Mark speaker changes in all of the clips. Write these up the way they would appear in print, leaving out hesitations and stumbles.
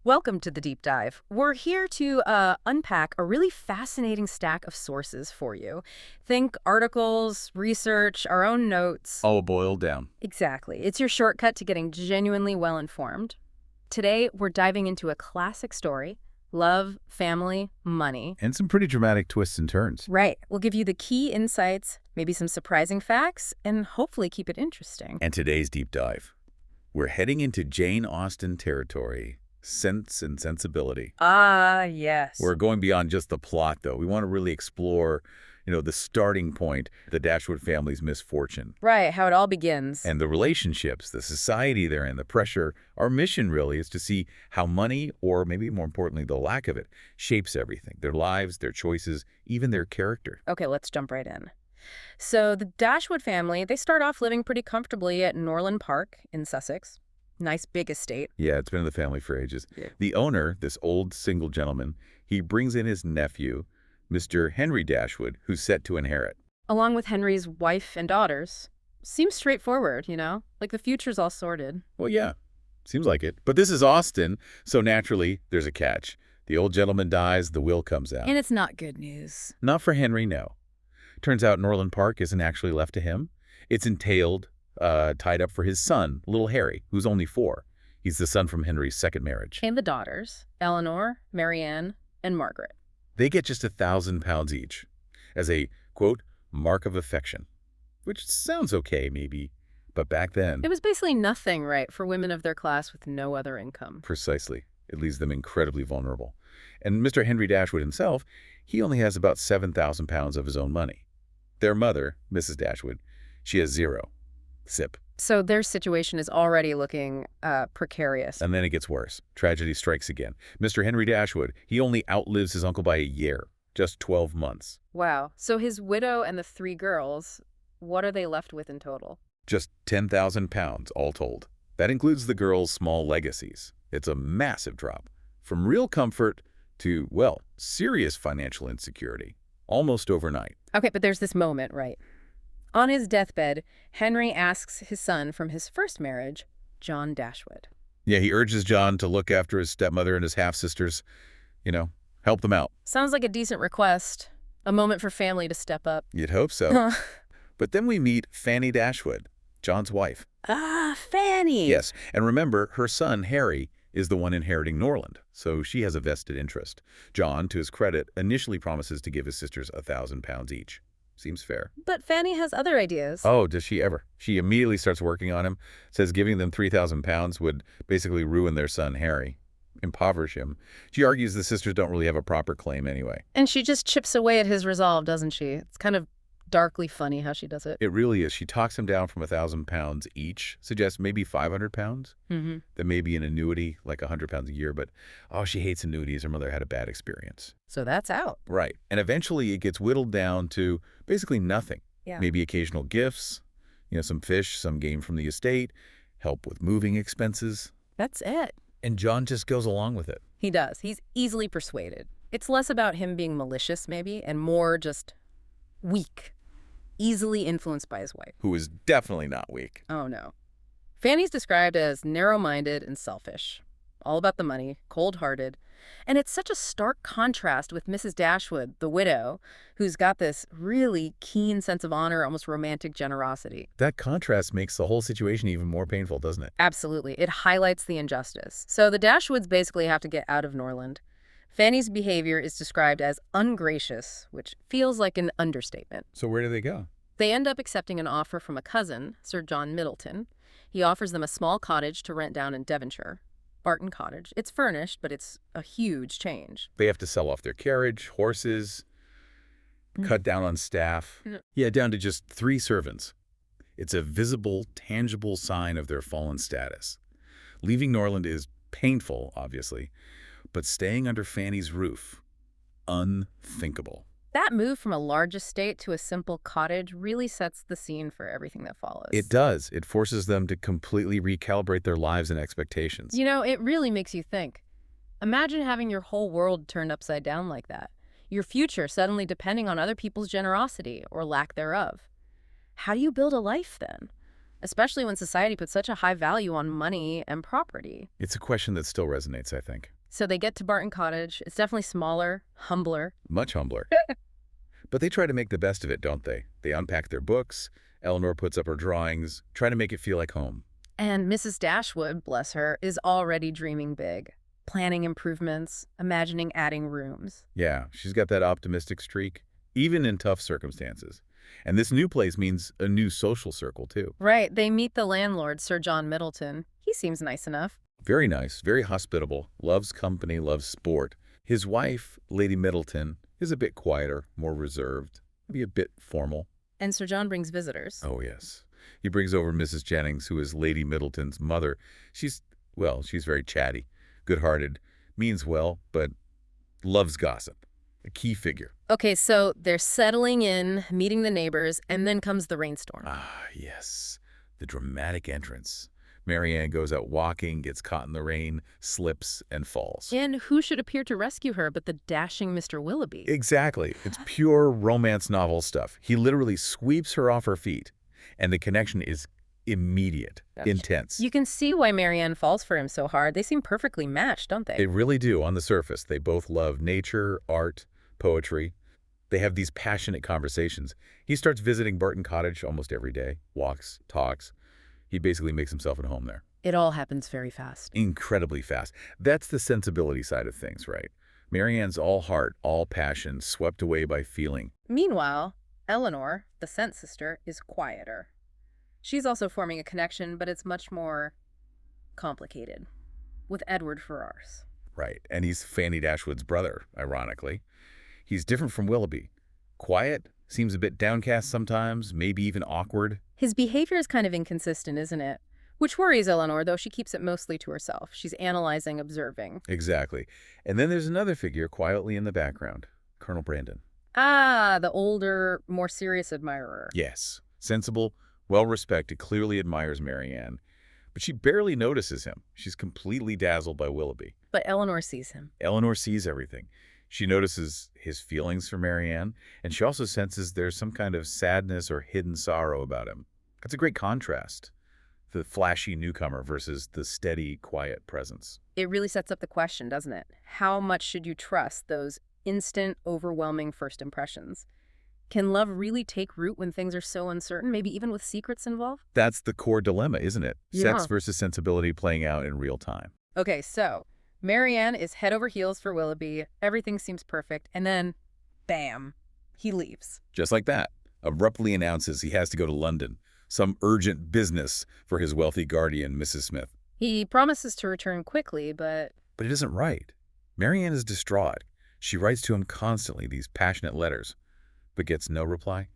Speaker 1: Welcome to the deep dive. We're here to unpack a really fascinating stack of sources for you. Think articles, research, our own notes.
Speaker 2: All boiled down.
Speaker 1: Exactly. It's your shortcut to getting genuinely well informed. Today, we're diving into a classic story: love, family, money.
Speaker 2: And some pretty dramatic twists and turns.
Speaker 1: Right. We'll give you the key insights, maybe some surprising facts, and hopefully keep it interesting.
Speaker 2: And today's deep dive. We're heading into Jane Austen territory. Sense and Sensibility.
Speaker 1: Ah, yes.
Speaker 2: We're going beyond just the plot, though. We want to really explore, the starting point, the Dashwood family's misfortune.
Speaker 1: Right, how it all begins.
Speaker 2: And the relationships, the society they're in, the pressure. Our mission, really, is to see how money, or maybe more importantly, the lack of it, shapes everything. Their lives, their choices, even their character.
Speaker 1: Okay, let's jump right in. So the Dashwood family, they start off living pretty comfortably at Norland Park in Sussex. Nice big estate.
Speaker 2: Yeah, it's been in the family for ages.
Speaker 1: Yeah.
Speaker 2: The owner, this old single gentleman, he brings in his nephew, Mr. Henry Dashwood, who's set to inherit.
Speaker 1: Along with Henry's wife and daughters. Seems straightforward, Like the future's all sorted.
Speaker 2: Well, yeah, seems like it. But this is Austen, so naturally, there's a catch. The old gentleman dies, the will comes out.
Speaker 1: And it's not good news.
Speaker 2: Not for Henry, no. Turns out Norland Park isn't actually left to him. It's tied up for his son, little Harry, who's only 4. He's the son from Henry's second marriage.
Speaker 1: And the daughters, Elinor, Marianne, and Margaret.
Speaker 2: They get just £1,000 each as a, quote, mark of affection, which sounds okay, maybe, but back then...
Speaker 1: It was basically nothing, right, for women of their class with no other income.
Speaker 2: Precisely. It leaves them incredibly vulnerable. And Mr. Henry Dashwood himself, he only has about £7,000 of his own money. Their mother, Mrs. Dashwood, she has 0. Sip.
Speaker 1: So their situation is already looking precarious.
Speaker 2: And then it gets worse. Tragedy strikes again. Mr. Henry Dashwood, he only outlives his uncle by a year, just 12 months.
Speaker 1: Wow. So his widow and the 3 girls, what are they left with in total?
Speaker 2: Just £10,000 all told. That includes the girls' small legacies. It's a massive drop. From real comfort to, well, serious financial insecurity. Almost overnight.
Speaker 1: Okay, but there's this moment, right? On his deathbed, Henry asks his son from his first marriage, John Dashwood.
Speaker 2: Yeah, he urges John to look after his stepmother and his half-sisters, help them out.
Speaker 1: Sounds like a decent request. A moment for family to step up.
Speaker 2: You'd hope so. But then we meet Fanny Dashwood, John's wife.
Speaker 1: Ah, Fanny!
Speaker 2: Yes, and remember, her son, Harry, is the one inheriting Norland, so she has a vested interest. John, to his credit, initially promises to give his sisters £1,000 each. Seems fair.
Speaker 1: But Fanny has other ideas.
Speaker 2: Oh, does she ever? She immediately starts working on him, says giving them £3,000 would basically ruin their son, Harry, impoverish him. She argues the sisters don't really have a proper claim anyway.
Speaker 1: And she just chips away at his resolve, doesn't she? It's kind of darkly funny how she does it.
Speaker 2: It really is. She talks him down from £1,000 each, suggests maybe £500.
Speaker 1: Mm-hmm.
Speaker 2: That may be an annuity, like £100 a year, but, she hates annuities. Her mother had a bad experience.
Speaker 1: So that's out.
Speaker 2: Right. And eventually it gets whittled down to basically nothing.
Speaker 1: Yeah.
Speaker 2: Maybe occasional gifts, some fish, some game from the estate, help with moving expenses.
Speaker 1: That's it.
Speaker 2: And John just goes along with it.
Speaker 1: He does. He's easily persuaded. It's less about him being malicious, maybe, and more just weak. Easily influenced by his wife.
Speaker 2: Who is definitely not weak.
Speaker 1: Oh, no. Fanny's described as narrow-minded and selfish. All about the money, cold-hearted. And it's such a stark contrast with Mrs. Dashwood, the widow, who's got this really keen sense of honor, almost romantic generosity.
Speaker 2: That contrast makes the whole situation even more painful, doesn't it?
Speaker 1: Absolutely. It highlights the injustice. So the Dashwoods basically have to get out of Norland. Fanny's behavior is described as ungracious, which feels like an understatement.
Speaker 2: So where do they go?
Speaker 1: They end up accepting an offer from a cousin, Sir John Middleton. He offers them a small cottage to rent down in Devonshire, Barton Cottage. It's furnished, but it's a huge change.
Speaker 2: They have to sell off their carriage, horses, cut down on staff. Yeah, down to just 3 servants. It's a visible, tangible sign of their fallen status. Leaving Norland is painful, obviously, but staying under Fanny's roof, unthinkable.
Speaker 1: That move from a large estate to a simple cottage really sets the scene for everything that follows.
Speaker 2: It does. It forces them to completely recalibrate their lives and expectations.
Speaker 1: It really makes you think. Imagine having your whole world turned upside down like that. Your future suddenly depending on other people's generosity or lack thereof. How do you build a life then? especially when society puts such a high value on money and property.
Speaker 2: It's a question that still resonates, I think.
Speaker 1: So they get to Barton Cottage. It's definitely smaller, humbler.
Speaker 2: Much humbler. But they try to make the best of it, don't they? They unpack their books. Elinor puts up her drawings, try to make it feel like home.
Speaker 1: And Mrs. Dashwood, bless her, is already dreaming big, planning improvements, imagining adding rooms.
Speaker 2: Yeah, she's got that optimistic streak, even in tough circumstances. And this new place means a new social circle, too.
Speaker 1: Right, they meet the landlord, Sir John Middleton. He seems nice enough.
Speaker 2: Very nice, very hospitable, loves company, loves sport. His wife, Lady Middleton, is a bit quieter, more reserved, maybe a bit formal.
Speaker 1: And Sir John brings visitors.
Speaker 2: Oh, yes. He brings over Mrs. Jennings, who is Lady Middleton's mother. She's very chatty, good-hearted, means well, but loves gossip. A key figure.
Speaker 1: Okay, so they're settling in, meeting the neighbors, and then comes the rainstorm.
Speaker 2: Ah, yes. The dramatic entrance. Marianne goes out walking, gets caught in the rain, slips, and falls.
Speaker 1: And who should appear to rescue her but the dashing Mr. Willoughby?
Speaker 2: Exactly. It's pure romance novel stuff. He literally sweeps her off her feet, and the connection is immediate, intense.
Speaker 1: You can see why Marianne falls for him so hard. They seem perfectly matched, don't they?
Speaker 2: They really do on the surface. They both love nature, art, poetry. They have these passionate conversations. He starts visiting Barton Cottage almost every day, walks, talks. He basically makes himself at home there.
Speaker 1: It all happens very fast.
Speaker 2: Incredibly fast. That's the sensibility side of things, right? Marianne's all heart, all passion, swept away by feeling.
Speaker 1: Meanwhile, Elinor, the scent sister, is quieter. She's also forming a connection, but it's much more complicated, with Edward Ferrars.
Speaker 2: Right, and he's Fanny Dashwood's brother, ironically. He's different from Willoughby. Quiet, seems a bit downcast sometimes, maybe even awkward.
Speaker 1: His behavior is kind of inconsistent, isn't it? Which worries Elinor, though she keeps it mostly to herself. She's analyzing, observing.
Speaker 2: Exactly. And then there's another figure quietly in the background, Colonel Brandon.
Speaker 1: Ah, the older, more serious admirer.
Speaker 2: Yes, sensible, well-respected, clearly admires Marianne. But she barely notices him. She's completely dazzled by Willoughby.
Speaker 1: But Elinor sees him.
Speaker 2: Elinor sees everything. She notices his feelings for Marianne, and she also senses there's some kind of sadness or hidden sorrow about him. That's a great contrast. The flashy newcomer versus the steady, quiet presence.
Speaker 1: It really sets up the question, doesn't it? How much should you trust those instant, overwhelming first impressions? Can love really take root when things are so uncertain, maybe even with secrets involved?
Speaker 2: That's the core dilemma, isn't it?
Speaker 1: Yeah.
Speaker 2: Sex versus sensibility playing out in real time.
Speaker 1: Okay, so Marianne is head over heels for Willoughby. Everything seems perfect. And then, bam, he leaves.
Speaker 2: Just like that, abruptly announces he has to go to London. Some urgent business for his wealthy guardian, Mrs. Smith.
Speaker 1: He promises to return quickly, but
Speaker 2: But it isn't right. Marianne is distraught. She writes to him constantly, these passionate letters, but gets no reply.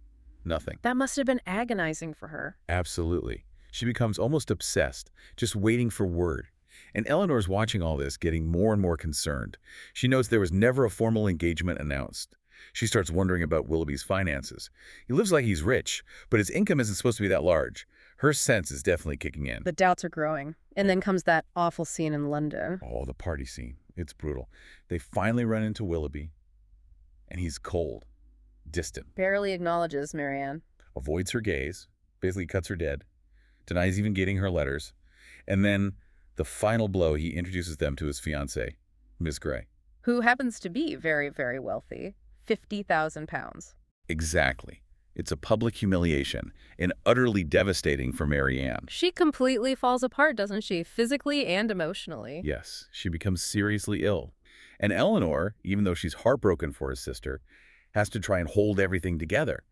Speaker 2: Nothing.
Speaker 1: that must have been agonizing for her.
Speaker 2: Absolutely. She becomes almost obsessed, just waiting for word. And Elinor's watching all this, getting more and more concerned. She knows there was never a formal engagement announced. She starts wondering about Willoughby's finances. He lives like he's rich, but his income isn't supposed to be that large. Her sense is definitely kicking in.
Speaker 1: The doubts are growing. And then comes that awful scene in London.
Speaker 2: Oh, the party scene. It's brutal. They finally run into Willoughby, and he's cold, distant,
Speaker 1: Barely acknowledges Marianne.
Speaker 2: avoids her gaze, basically cuts her dead, denies even getting her letters, and then the final blow, he introduces them to his fiancée, Miss Grey.
Speaker 1: Who happens to be very, very wealthy. 50,000 pounds.
Speaker 2: Exactly. It's a public humiliation, and utterly devastating for Marianne.
Speaker 1: She completely falls apart, doesn't she? Physically and emotionally.
Speaker 2: Yes, she becomes seriously ill. And Elinor, even though she's heartbroken for his sister, has to try and hold everything together.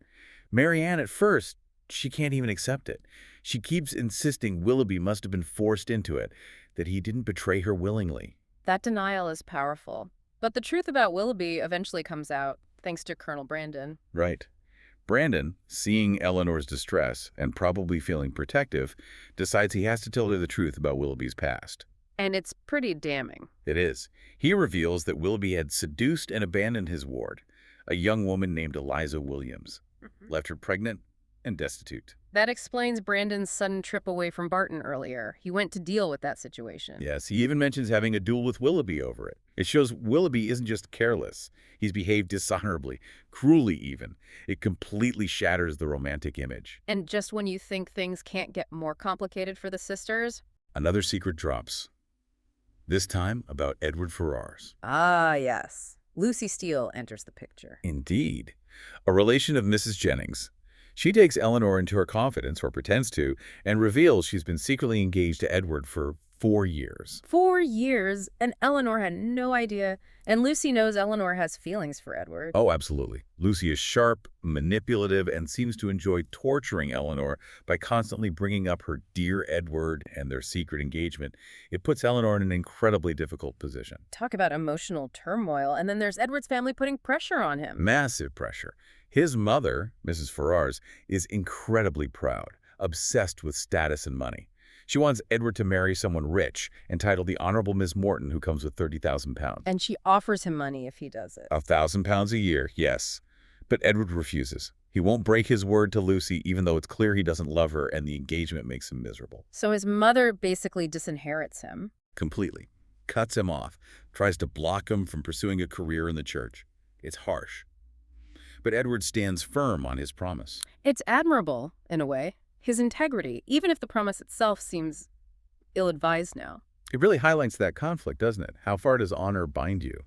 Speaker 2: Marianne, at first, she can't even accept it. She keeps insisting Willoughby must have been forced into it, that he didn't betray her willingly.
Speaker 1: That denial is powerful. But the truth about Willoughby eventually comes out, thanks to Colonel Brandon.
Speaker 2: Right. Brandon, seeing Elinor's distress and probably feeling protective, decides he has to tell her the truth about Willoughby's past.
Speaker 1: And it's pretty damning.
Speaker 2: It is. He reveals that Willoughby had seduced and abandoned his ward, a young woman named Eliza Williams, left her pregnant and destitute.
Speaker 1: That explains Brandon's sudden trip away from Barton earlier. He went to deal with that situation.
Speaker 2: Yes, he even mentions having a duel with Willoughby over it. It shows Willoughby isn't just careless. He's behaved dishonorably, cruelly even. It completely shatters the romantic image.
Speaker 1: And just when you think things can't get more complicated for the sisters?
Speaker 2: Another secret drops. This time about Edward Ferrars.
Speaker 1: Ah, yes. Lucy Steele enters the picture.
Speaker 2: Indeed. A relation of Mrs. Jennings. She takes Elinor into her confidence, or pretends to, and reveals she's been secretly engaged to Edward for 4 years.
Speaker 1: 4 years, and Elinor had no idea. And Lucy knows Elinor has feelings for Edward.
Speaker 2: Oh, absolutely. Lucy is sharp, manipulative, and seems to enjoy torturing Elinor by constantly bringing up her dear Edward and their secret engagement. It puts Elinor in an incredibly difficult position.
Speaker 1: Talk about emotional turmoil. And then there's Edward's family putting pressure on him.
Speaker 2: Massive pressure. His mother, Mrs. Ferrars, is incredibly proud, obsessed with status and money. She wants Edward to marry someone rich, entitled the Honorable Miss Morton, who comes with £30,000.
Speaker 1: And she offers him money if he does it.
Speaker 2: £1,000 a year, yes. But Edward refuses. He won't break his word to Lucy, even though it's clear he doesn't love her, and the engagement makes him miserable.
Speaker 1: So his mother basically disinherits him.
Speaker 2: Completely. Cuts him off. Tries to block him from pursuing a career in the church. It's harsh. But Edward stands firm on his promise.
Speaker 1: It's admirable, in a way. His integrity, even if the promise itself seems ill-advised now.
Speaker 2: It really highlights that conflict, doesn't it? How far does honor bind you?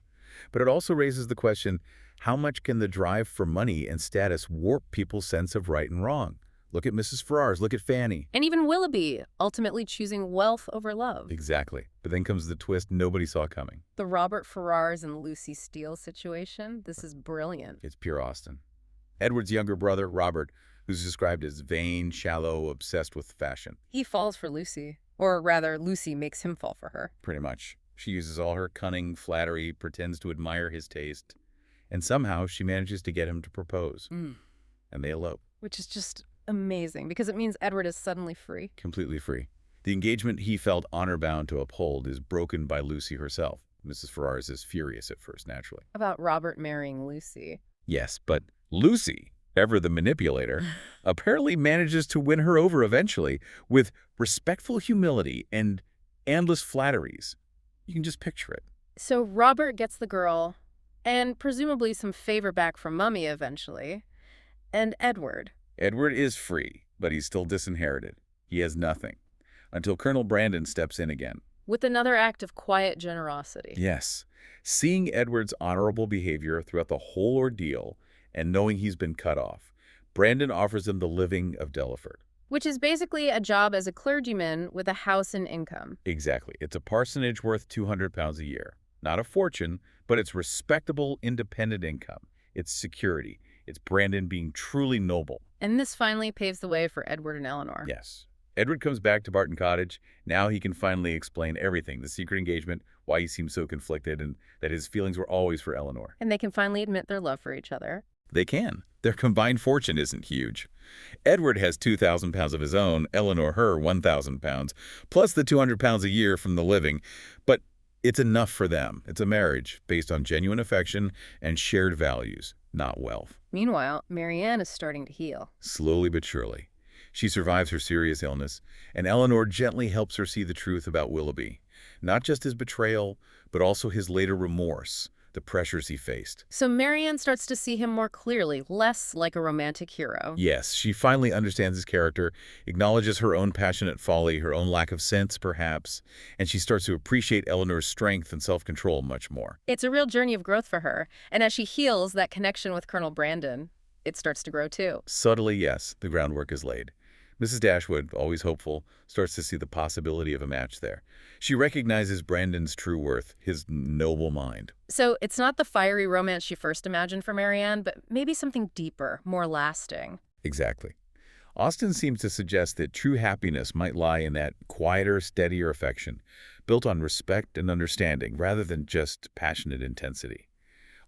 Speaker 2: But it also raises the question, how much can the drive for money and status warp people's sense of right and wrong? Look at Mrs. Ferrars, look at Fanny.
Speaker 1: And even Willoughby, ultimately choosing wealth over love.
Speaker 2: Exactly. But then comes the twist nobody saw coming.
Speaker 1: The Robert Ferrars and Lucy Steele situation, this is brilliant.
Speaker 2: It's pure Austen. Edward's younger brother, Robert, who's described as vain, shallow, obsessed with fashion.
Speaker 1: He falls for Lucy. Or rather, Lucy makes him fall for her.
Speaker 2: Pretty much. She uses all her cunning, flattery, pretends to admire his taste, and somehow she manages to get him to propose. And they elope.
Speaker 1: Which is just amazing, because it means Edward is suddenly free.
Speaker 2: Completely free. The engagement he felt honor-bound to uphold is broken by Lucy herself. Mrs. Ferrars is furious at first, naturally.
Speaker 1: About Robert marrying Lucy.
Speaker 2: Yes, but Lucy, ever the manipulator, apparently manages to win her over eventually with respectful humility and endless flatteries. You can just picture it.
Speaker 1: So Robert gets the girl, and presumably some favor back from Mummy eventually. And Edward.
Speaker 2: Edward is free, but he's still disinherited. He has nothing. Until Colonel Brandon steps in again.
Speaker 1: With another act of quiet generosity.
Speaker 2: Yes. Seeing Edward's honorable behavior throughout the whole ordeal and knowing he's been cut off, Brandon offers him the living of Delaford.
Speaker 1: Which is basically a job as a clergyman with a house and income.
Speaker 2: Exactly. It's a parsonage worth £200 a year. Not a fortune, but it's respectable, independent income. It's security. It's Brandon being truly noble.
Speaker 1: And this finally paves the way for Edward and Elinor.
Speaker 2: Yes. Edward comes back to Barton Cottage. Now he can finally explain everything, the secret engagement, why he seems so conflicted, and that his feelings were always for Elinor.
Speaker 1: And they can finally admit their love for each other.
Speaker 2: They can. Their combined fortune isn't huge. Edward has £2,000 of his own, Elinor her £1,000, plus the £200 a year from the living. But it's enough for them. It's a marriage based on genuine affection and shared values, not wealth.
Speaker 1: Meanwhile, Marianne is starting to heal.
Speaker 2: Slowly but surely. She survives her serious illness, and Elinor gently helps her see the truth about Willoughby. Not just his betrayal, but also his later remorse, the pressures he faced.
Speaker 1: So Marianne starts to see him more clearly, less like a romantic hero.
Speaker 2: Yes, she finally understands his character, acknowledges her own passionate folly, her own lack of sense, perhaps, and she starts to appreciate Elinor's strength and self-control much more.
Speaker 1: It's a real journey of growth for her, and as she heals that connection with Colonel Brandon, it starts to grow too.
Speaker 2: Subtly, yes, the groundwork is laid. Mrs. Dashwood, always hopeful, starts to see the possibility of a match there. She recognizes Brandon's true worth, his noble mind.
Speaker 1: So it's not the fiery romance she first imagined for Marianne, but maybe something deeper, more lasting.
Speaker 2: Exactly. Austen seems to suggest that true happiness might lie in that quieter, steadier affection, built on respect and understanding rather than just passionate intensity.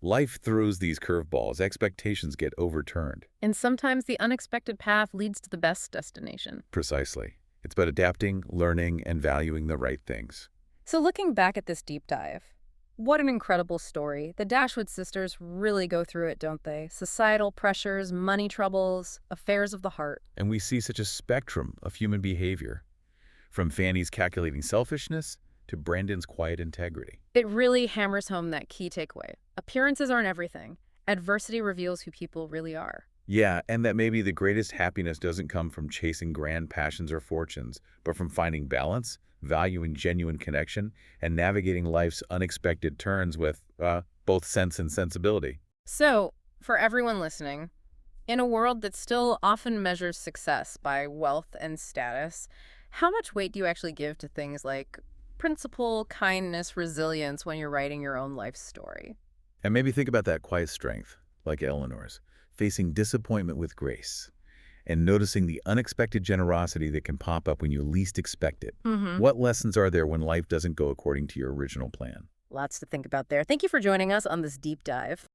Speaker 2: Life throws these curveballs, expectations get overturned.
Speaker 1: And sometimes the unexpected path leads to the best destination.
Speaker 2: Precisely. It's about adapting, learning, and valuing the right things.
Speaker 1: So looking back at this deep dive, What an incredible story. The Dashwood sisters really go through it, don't they? Societal pressures, money troubles, affairs of the heart.
Speaker 2: And we see such a spectrum of human behavior, from Fanny's calculating selfishness to Brandon's quiet integrity.
Speaker 1: It really hammers home that key takeaway. Appearances aren't everything. Adversity reveals who people really are.
Speaker 2: Yeah, and that maybe the greatest happiness doesn't come from chasing grand passions or fortunes, but from finding balance, valuing genuine connection, and navigating life's unexpected turns with both sense and sensibility.
Speaker 1: So, for everyone listening, in a world that still often measures success by wealth and status, how much weight do you actually give to things like principle, kindness, resilience when you're writing your own life story?
Speaker 2: And maybe think about that quiet strength, like Elinor's, facing disappointment with grace, and noticing the unexpected generosity that can pop up when you least expect it. What lessons are there when life doesn't go according to your original plan?
Speaker 1: Lots to think about there. Thank you for joining us on this deep dive.